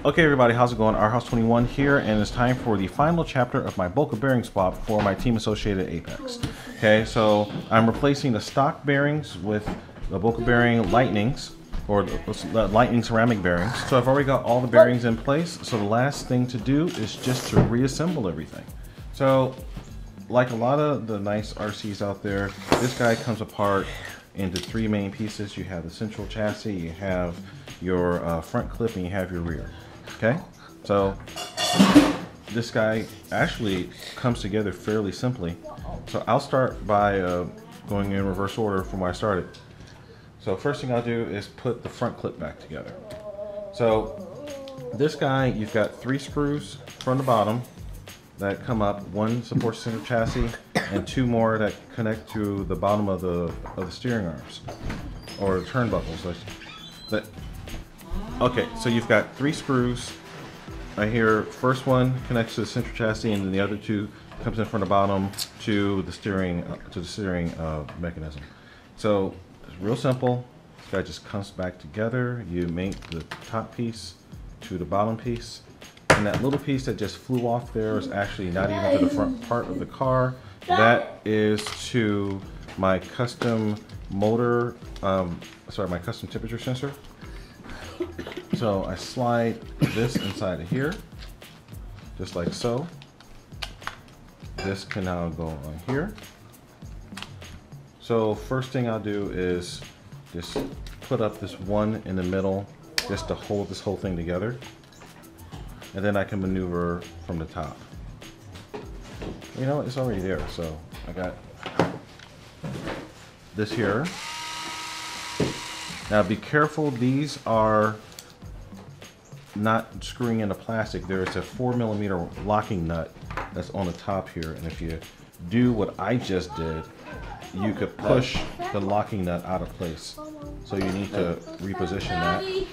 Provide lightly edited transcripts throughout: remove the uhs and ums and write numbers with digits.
Okay everybody, how's it going? Our House 21 here, and it's time for the final chapter of my Boca bearing swap for my Team Associated Apex. Okay, so I'm replacing the stock bearings with the Boca bearing lightnings, or the lightning ceramic bearings. So I've already got all the bearings in place, so the last thing to do is just to reassemble everything. So like a lot of the nice RCs out there, this guy comes apart into three main pieces. You have the central chassis, you have your front clip, and you have your rear. Okay, so this guy actually comes together fairly simply. So I'll start by going in reverse order from where I started. So first thing I'll do is put the front clip back together. So this guy, you've got 3 screws from the bottom that come up. One supports the center chassis, and 2 more that connect to the bottom of the steering arms or turnbuckles. Okay, so you've got 3 screws right here. First one connects to the central chassis, and then the other 2 comes in from the bottom to the steering mechanism. So it's real simple. This guy just comes back together. You make the top piece to the bottom piece, and that little piece that just flew off there is actually not even to the front part of the car. That is to my custom motor, my custom temperature sensor. So I slide this inside of here, just like so. This can now go on here. So first thing I'll do is just put up this one in the middle, just to hold this whole thing together. And then I can maneuver from the top. You know, it's already there, so I got this here. Now be careful, these are not screwing into plastic. There's a 4mm locking nut that's on the top here, and if you do what I just did, you could push the locking nut out of place. So you need to reposition that.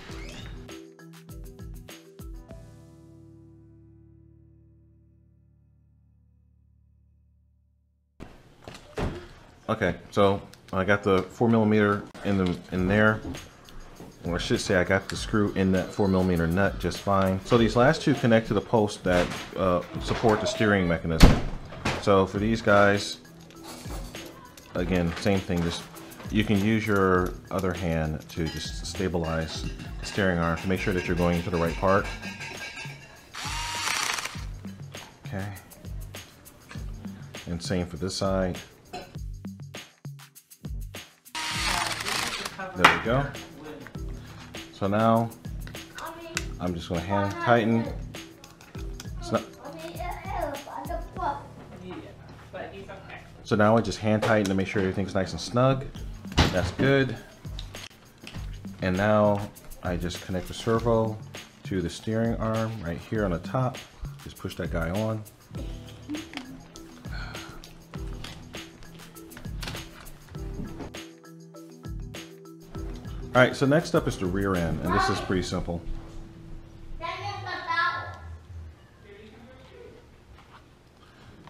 Okay, so I got the 4mm in there. Or I should say I got the screw in that 4mm nut just fine. So these last 2 connect to the post that support the steering mechanism. So for these guys, again, same thing. Just you can use your other hand to just stabilize the steering arm to make sure that you're going into the right part. Okay. And same for this side. There we go. So now I'm just going to hand tighten. So now I just hand tighten to make sure everything's nice and snug. That's good. And now I just connect the servo to the steering arm right here on the top. Just push that guy on. Alright, so next up is the rear end, and this is pretty simple.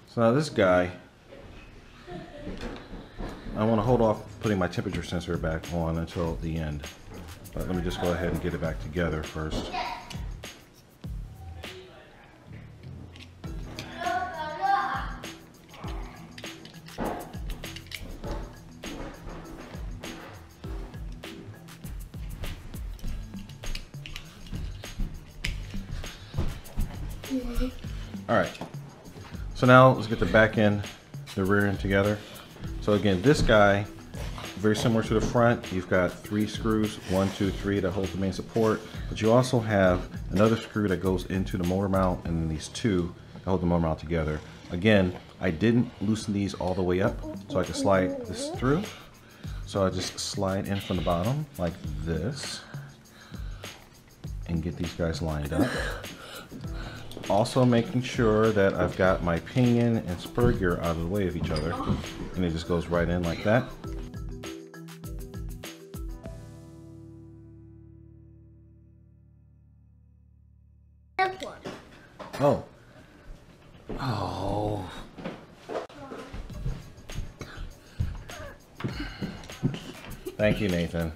So now this guy, I want to hold off putting my temperature sensor back on until the end. But let me just go ahead and get it back together first. Alright, so now let's get the back end, the rear end together. So again, this guy, very similar to the front. You've got 3 screws, 1, 2, 3 that hold the main support, but you also have another screw that goes into the motor mount, and then these 2 that hold the motor mount together. Again, I didn't loosen these all the way up, so I can slide this through. So I just slide in from the bottom like this and get these guys lined up. Also making sure that I've got my pinion and spur gear out of the way of each other, and it just goes right in like that. Oh. Oh. Thank you, Nathan.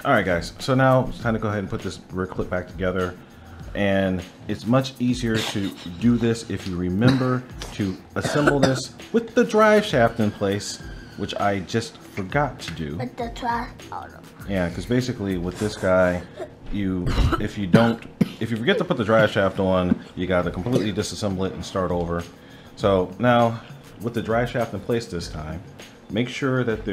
All right, guys. So now it's time to go ahead and put this rear clip back together. And it's much easier to do this if you remember to assemble this with the drive shaft in place, which I just forgot to do. With the drive out. Yeah, because basically with this guy, if you forget to put the drive shaft on, you got to completely disassemble it and start over. So now with the drive shaft in place this time, make sure that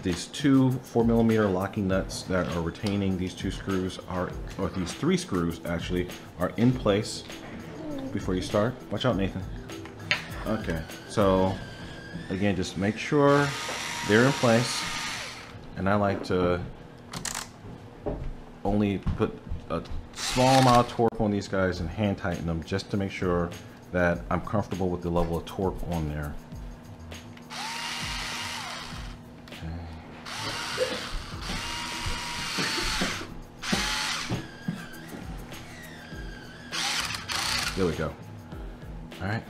these two 4mm locking nuts that are retaining these two screws or these three screws actually are in place before you start. Watch out, Nathan. Okay, so again, just make sure they're in place. And I like to only put a small amount of torque on these guys and hand tighten them just to make sure that I'm comfortable with the level of torque on there. There we go. All right.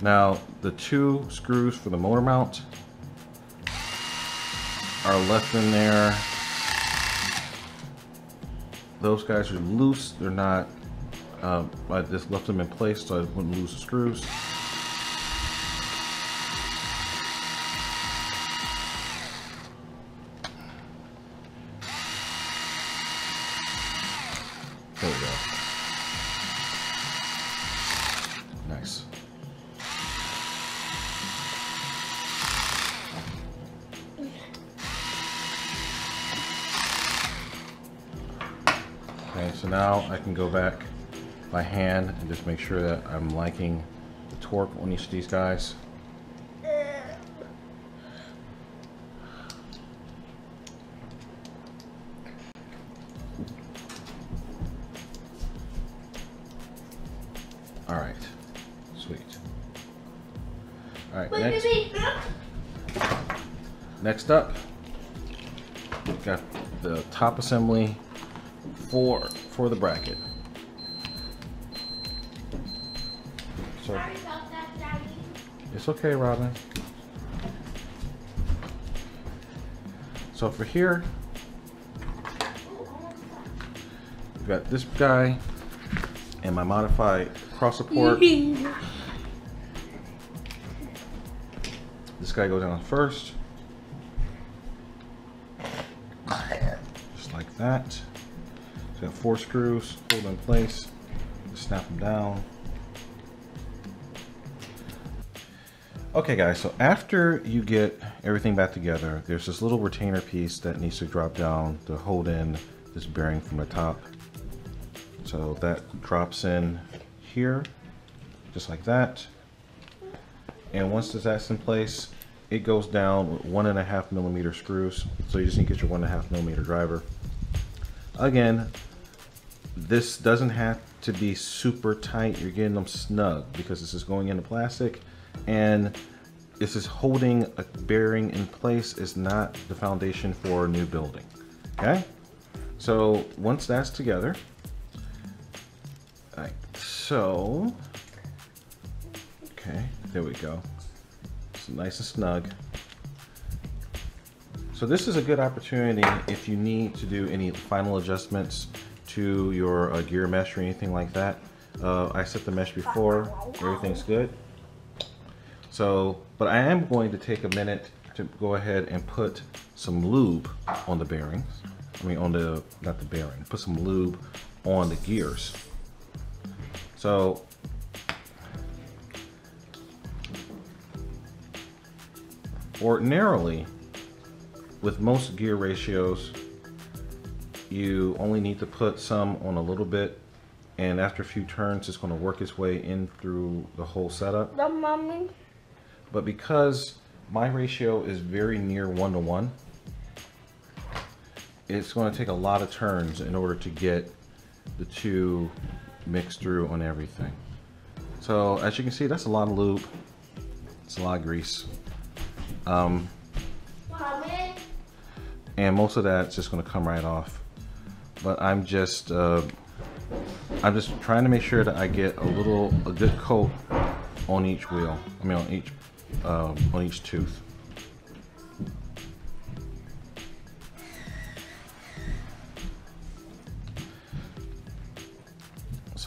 Now the two screws for the motor mount are left in there. Those guys are loose. They're not. I just left them in place so I wouldn't lose the screws. There we go. Nice. Okay, so now I can go back by hand and just make sure that I'm liking the torque on each of these guys. All right, sweet. All right, next up, we've got the top assembly for the bracket. So, Sorry about that, Daddy. it's okay, Robin. So for here, we've got this guy and my modified cross support. This guy goes down first, just like that. So got 4 screws, hold in place, snap them down. Okay guys, so after you get everything back together, there's this little retainer piece that needs to drop down to hold in this bearing from the top. So that drops in here, just like that. And once that's in place, it goes down with 1.5mm screws. So you just need to get your 1.5mm driver. Again, this doesn't have to be super tight. You're getting them snug because this is going into plastic, and this is holding a bearing in place. Is not the foundation for a new building. Okay, so once that's together, like so, okay, there we go. It's nice and snug. So this is a good opportunity if you need to do any final adjustments to your gear mesh or anything like that. I set the mesh before, everything's good. So, but I am going to take a minute to go ahead and put some lube on the bearings. I mean on the, not the bearing, put some lube on the gears. So, ordinarily, with most gear ratios, you only need to put some on a little bit, and after a few turns it's going to work its way in through the whole setup. Mommy. But because my ratio is very near 1:1, it's going to take a lot of turns in order to get the two mixed through on everything. So as you can see, that's a lot of lube, it's a lot of grease. And most of that's just going to come right off. But I'm just trying to make sure that I get a good coat on each wheel. I mean on each tooth.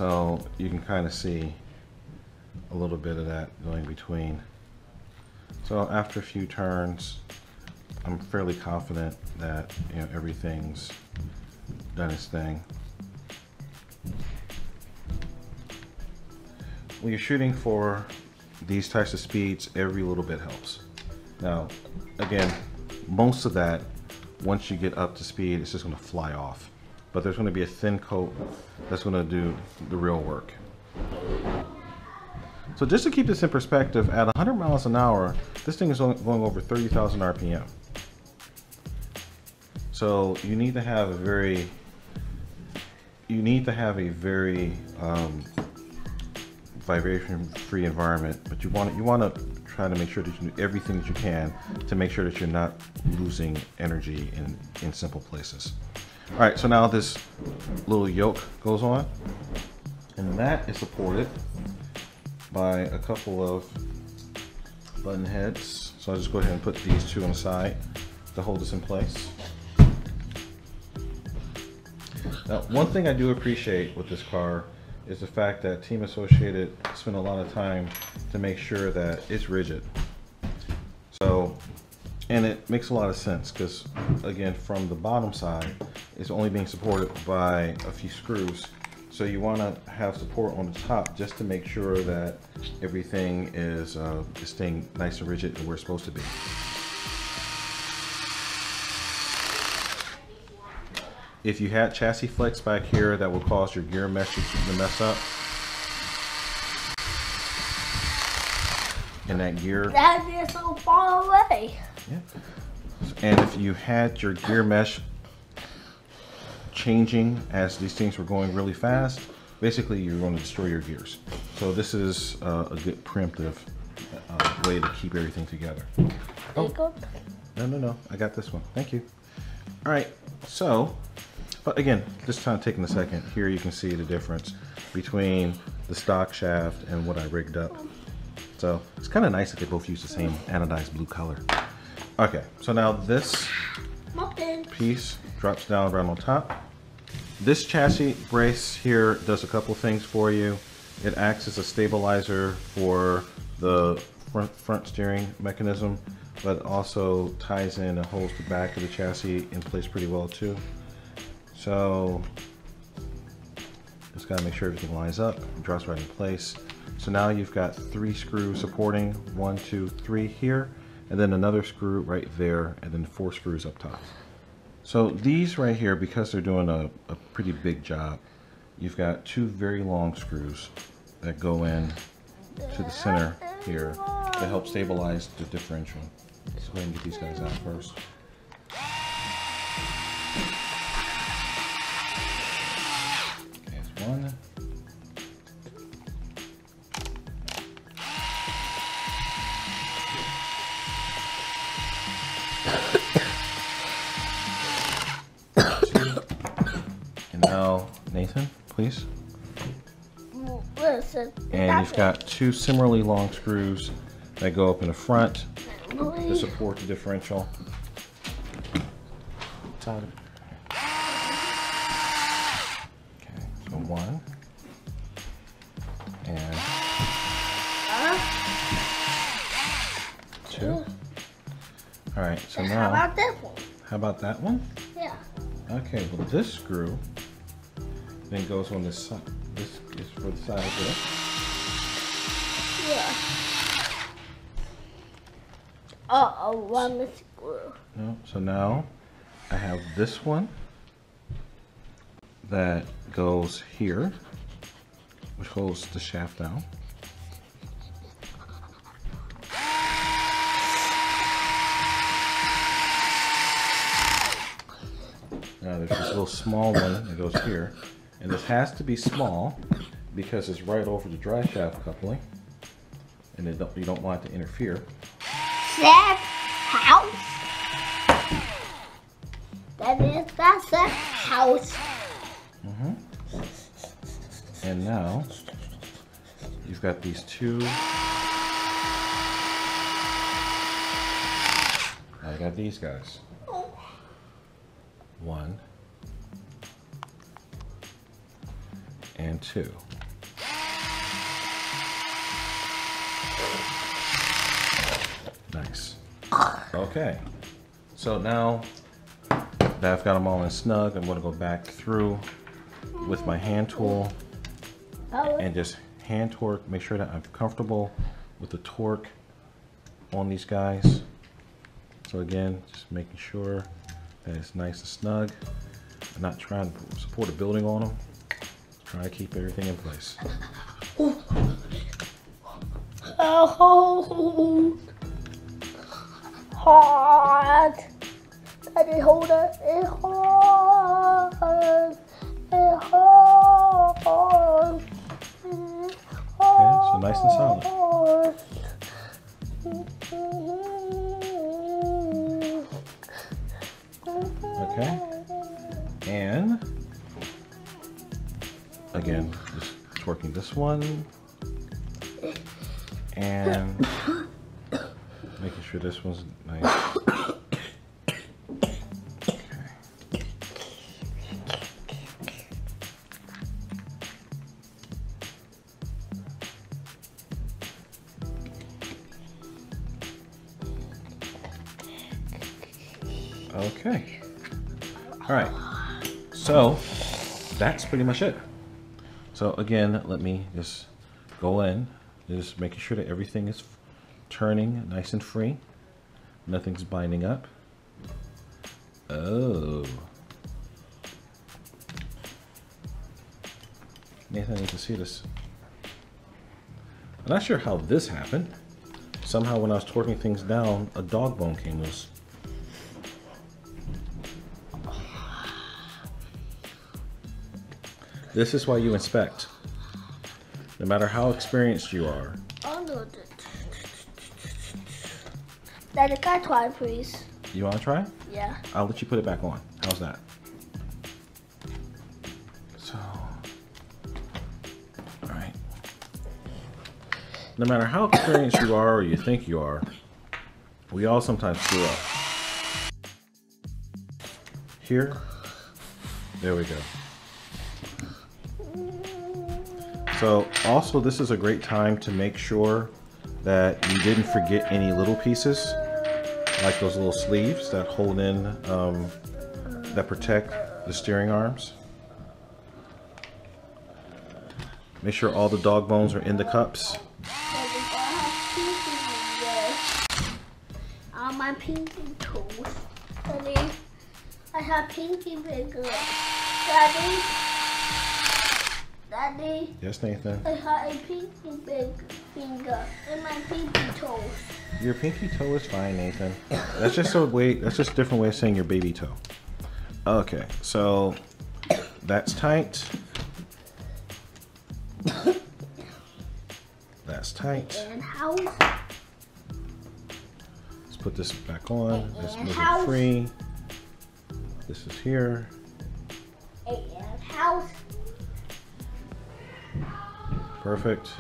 So you can kind of see a little bit of that going between. So after a few turns, I'm fairly confident that everything's done its thing. When you're shooting for these types of speeds, every little bit helps. Now, again, most of that, once you get up to speed, it's just going to fly off. But there's going to be a thin coat that's going to do the real work. So just to keep this in perspective, at 100 miles an hour, this thing is going over 30,000 RPM. So you need to have a very vibration-free environment, but you want to try to make sure that you do everything that you can to make sure that you're not losing energy in simple places. All right, so now this little yoke goes on, and that is supported by a couple of button heads. So I'll just go ahead and put these two on the side to hold this in place. Now, one thing I do appreciate with this car is the fact that Team Associated spent a lot of time to make sure that it's rigid. So, and it makes a lot of sense because, again, from the bottom side, it's only being supported by a few screws. So you want to have support on the top just to make sure that everything is staying nice and rigid and where it's supposed to be. If you had chassis flex back here, that will cause your gear mesh to mess up. And that gear... That is so far away. Yeah. And if you had your gear mesh changing as these things were going really fast, basically you're going to destroy your gears. So this is a good preemptive way to keep everything together. Oh, no, I got this one. Thank you. All right, so... But again, just kind of taking a second, here you can see the difference between the stock shaft and what I rigged up. So it's kind of nice that they both use the same anodized blue color. Okay, so now this piece drops down right on top. This chassis brace here does a couple things for you. It acts as a stabilizer for the front steering mechanism, but also ties in and holds the back of the chassis in place pretty well too. So just gotta make sure everything lines up, drops right in place. So now you've got 3 screws supporting, 1, 2, 3 here, and then another screw right there, and then 4 screws up top. So these right here, because they're doing a pretty big job, you've got 2 very long screws that go in to the center here to help stabilize the differential. Let's go ahead and get these guys out first. One. Two. And now, Nathan, please. And you've got 2 similarly long screws that go up in the front to support the differential. One and 2. All right, so now. How about this one? How about that one? Yeah. Okay, well this screw then goes on this side. This is for the side of this. Yeah. Uh-oh, one screw. No, so now I have this one that goes here, which holds the shaft down. Now there's this little small one that goes here, and this has to be small because it's right over the dry shaft coupling, and you don't want it to interfere. Shaft house. That's a house. And now you've got these 2. I got these guys. 1 and 2. Okay, so now that I've got them all in snug, I'm going to go back through with my hand tool and just hand torque, make sure that I'm comfortable with the torque on these guys. So again, just making sure that it's nice and snug. I'm not trying to support a building on them, trying to keep everything in place. Oh, hard. Daddy, hold it. It's hard. It's hard. Okay, so nice and solid. Okay, and again, just torquing this one and making sure this one's nice. Okay. All right. So that's pretty much it. So again, let me just go in, just making sure that everything is turning nice and free. Nothing's binding up. Oh. Nathan, I need to see this. I'm not sure how this happened. Somehow when I was torquing things down, a dog bone came loose. This is why you inspect. No matter how experienced you are. Oh no. Daddy, can I try, please? You want to try? Yeah. I'll let you put it back on. How's that? So, all right. No matter how experienced you are or you think you are, we all sometimes screw up. Here, there we go. So also this is a great time to make sure that you didn't forget any little pieces, like those little sleeves that hold in, that protect the steering arms. Make sure all the dog bones are in the cups. On my pinky toes. Daddy, I have pinky finger. Daddy. Daddy. Yes, Nathan. I have a pinky finger in my pinky toes. Your pinky toe is fine, Nathan. That's just a way. That's just a different way of saying your baby toe. Okay, so that's tight. That's tight. And house. Let's put this back on. Let's move it free. This is here. And house. Perfect.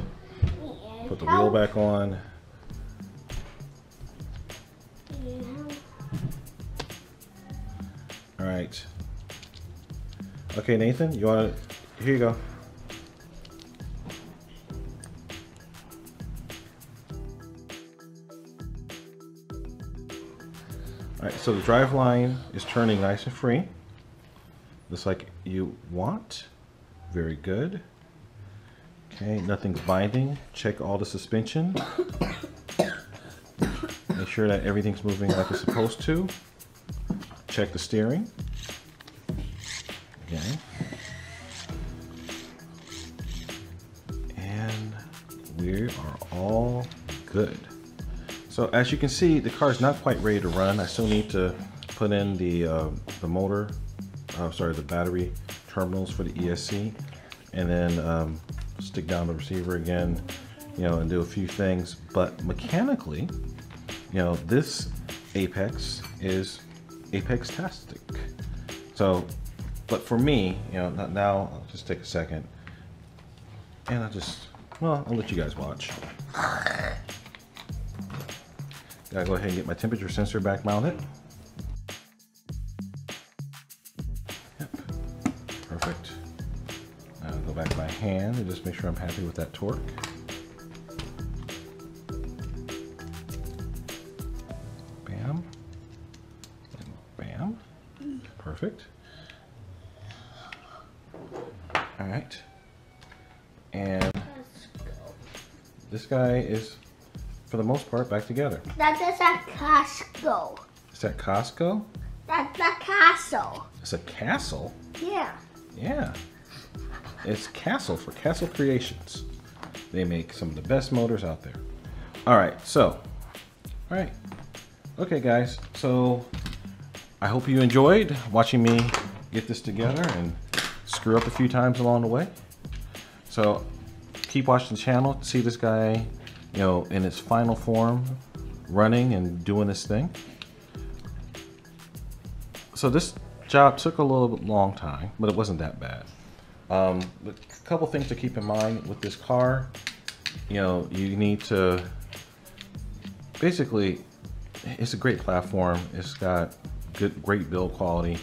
And Put the wheel house. back on. All right. Okay, Nathan, you want to, here you go. All right, so the drive line is turning nice and free, just like you want. Very good. Okay, nothing's binding. Check all the suspension. Make sure that everything's moving like it's supposed to. Check the steering. Okay. And we are all good. So as you can see, the car is not quite ready to run. I still need to put in the motor, the battery terminals for the ESC, and then stick down the receiver again, you know, and do a few things. But mechanically, you know, this Apex is Apex-tastic. So, but for me, you know, now I'll just take a second, and I'll let you guys watch. Gotta go ahead and get my temperature sensor back mounted. Yep, perfect. Now I'll go back to my hand and just make sure I'm happy with that torque. Bam. Perfect. All right. And this guy is, for the most part, back together. That is a Costco. Is that Costco? That's a castle. It's a castle? Yeah. Yeah. It's Castle for Castle Creations. They make some of the best motors out there. All right, so, all right. Okay, guys, so I hope you enjoyed watching me get this together and screw up a few times along the way. So keep watching the channel to see this guy, you know, in its final form, running and doing this thing. So this job took a little bit long time, but it wasn't that bad. But a couple things to keep in mind with this car. You know, you need to basically, it's a great platform. It's got great build quality.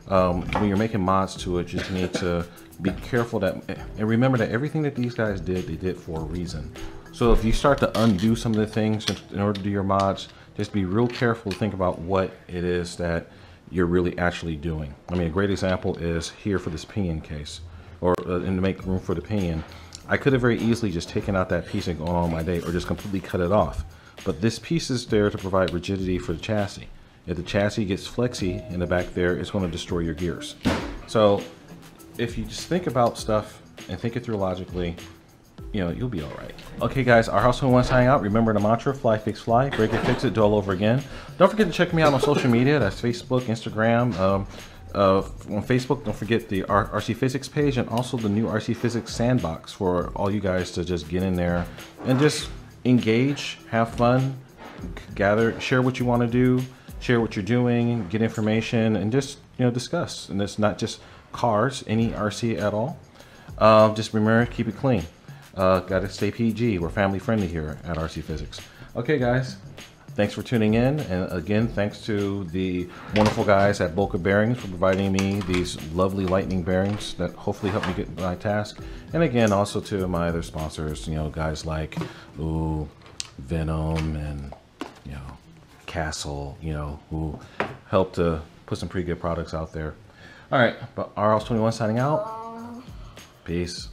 When you're making mods to it, you just need to be careful that, and remember that everything that these guys did, they did for a reason. So if you start to undo some of the things in order to do your mods, just be real careful to think about what it is that you're really actually doing. I mean, a great example is here for this pinion case, or and to make room for the pinion. I could have very easily just taken out that piece and gone on my day, or just completely cut it off. But this piece is there to provide rigidity for the chassis. If the chassis gets flexy in the back there, it's going to destroy your gears. So if you just think about stuff and think it through logically, you know, you'll be all right. Okay, guys, our House 21 signing out. Remember the mantra: fly, fix, fly, break it, fix it, do all over again. Don't forget to check me out on social media. That's Facebook, Instagram. On Facebook, don't forget the RC Physics page, and also the new RC Physics sandbox for all you guys to just get in there and just engage, have fun, gather, share what you want to do, share what you're doing, get information, and just, you know, discuss. And it's not just cars, any RC at all. Just remember, keep it clean. Gotta stay PG. We're family friendly here at RC Physics. Okay, guys, thanks for tuning in. And again, thanks to the wonderful guys at Boca Bearings for providing me these lovely lightning bearings that hopefully help me get my task. And again, also to my other sponsors, you know, guys like Venom and, you know, Castle, you know, who helped to put some pretty good products out there. All right, but RS21 signing out. Peace.